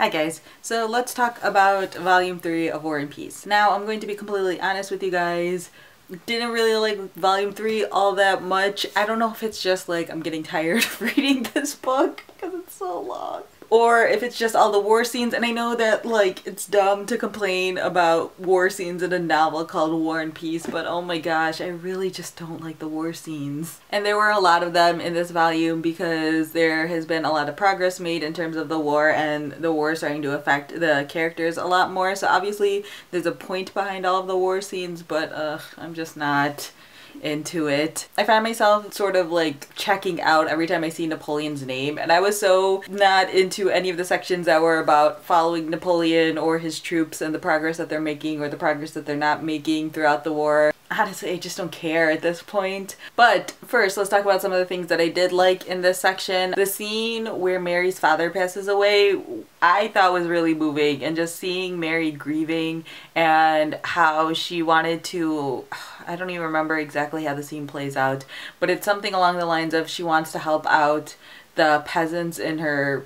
Hi guys, so let's talk about Volume 3 of War and Peace. Now I'm going to be completely honest with you guys. Didn't really like Volume 3 all that much. I don't know if it's just like I'm getting tired of reading this book because it's so long. Or if it's just all the war scenes, and I know that like it's dumb to complain about war scenes in a novel called War and Peace, but oh my gosh, I really just don't like the war scenes. And there were a lot of them in this volume because there has been a lot of progress made in terms of the war, and the war is starting to affect the characters a lot more. So obviously there's a point behind all of the war scenes, but I'm just not into it. I find myself sort of like checking out every time I see Napoleon's name, and I was so not into any of the sections that were about following Napoleon or his troops and the progress that they're making or the progress that they're not making throughout the war. Honestly, I just don't care at this point. But first, let's talk about some of the things that I did like in this section. The scene where Mary's father passes away, I thought was really moving, and just seeing Mary grieving and how she wanted to, I don't even remember exactly how the scene plays out, but it's something along the lines of she wants to help out the peasants in her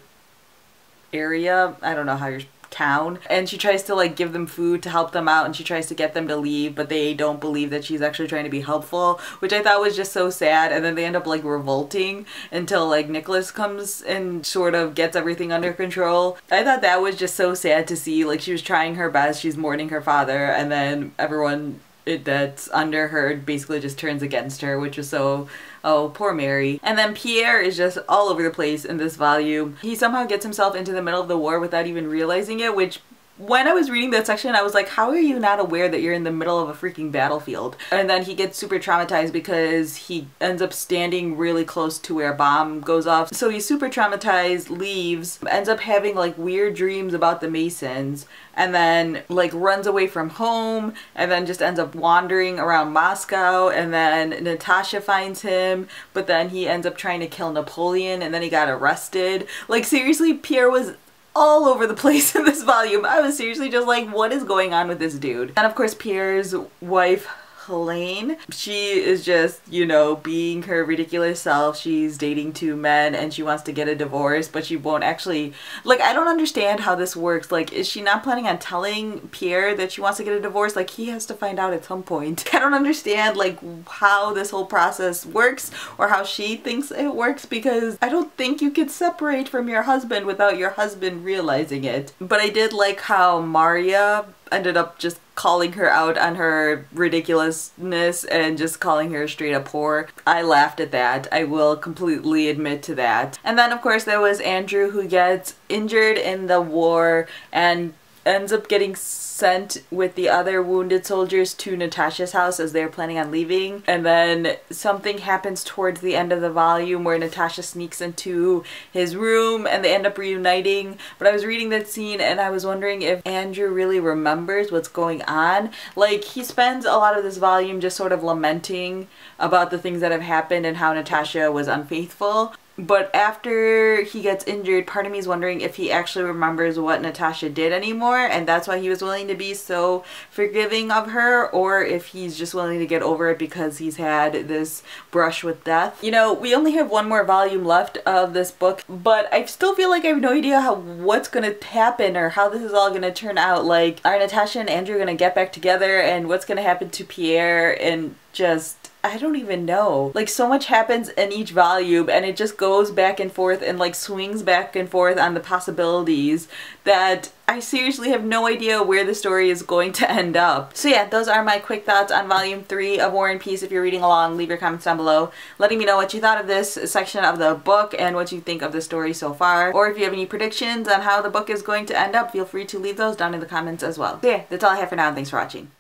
area. I don't know how you're town, and she tries to like give them food to help them out, and she tries to get them to leave, but they don't believe that she's actually trying to be helpful, which I thought was just so sad. And then they end up like revolting until like Nicholas comes and sort of gets everything under control. I thought that was just so sad to see. Like, she was trying her best, she's mourning her father, and then everyone that's under her basically just turns against her, which was so, oh, poor Mary. And then Pierre is just all over the place in this volume. He somehow gets himself into the middle of the war without even realizing it, which when I was reading that section, I was like, how are you not aware that you're in the middle of a freaking battlefield? And then he gets super traumatized because he ends up standing really close to where a bomb goes off. So he's super traumatized, leaves, ends up having like weird dreams about the Masons, and then like runs away from home, and then just ends up wandering around Moscow. And then Natasha finds him, but then he ends up trying to kill Napoleon, and then he got arrested. Like, seriously, Pierre was all over the place in this volume. I was seriously just like, what is going on with this dude? And of course, Pierre's wife, Helene, she is just, you know, being her ridiculous self. She's dating two men and she wants to get a divorce, but she won't actually, like, I don't understand how this works. Like, is she not planning on telling Pierre that she wants to get a divorce? Like, he has to find out at some point. I don't understand like how this whole process works or how she thinks it works, because I don't think you could separate from your husband without your husband realizing it. But I did like how Maria ended up just calling her out on her ridiculousness and just calling her straight up whore. I laughed at that. I will completely admit to that. And then of course there was Andrew, who gets injured in the war and ends up getting sent with the other wounded soldiers to Natasha's house as they're planning on leaving. And then something happens towards the end of the volume where Natasha sneaks into his room and they end up reuniting. But I was reading that scene and I was wondering if Andrew really remembers what's going on. Like, he spends a lot of this volume just sort of lamenting about the things that have happened and how Natasha was unfaithful. But after he gets injured, part of me is wondering if he actually remembers what Natasha did anymore, and that's why he was willing to be so forgiving of her, or if he's just willing to get over it because he's had this brush with death. You know, we only have one more volume left of this book, but I still feel like I have no idea what's gonna happen or how this is all gonna turn out. Like, are Natasha and Andrew gonna get back together, and what's gonna happen to Pierre? And just, I don't even know. Like, so much happens in each volume and it just goes back and forth and like swings back and forth on the possibilities that I seriously have no idea where the story is going to end up. So yeah, those are my quick thoughts on Volume 3 of War and Peace. If you're reading along, leave your comments down below letting me know what you thought of this section of the book and what you think of the story so far. Or if you have any predictions on how the book is going to end up, feel free to leave those down in the comments as well. So yeah, that's all I have for now, and thanks for watching.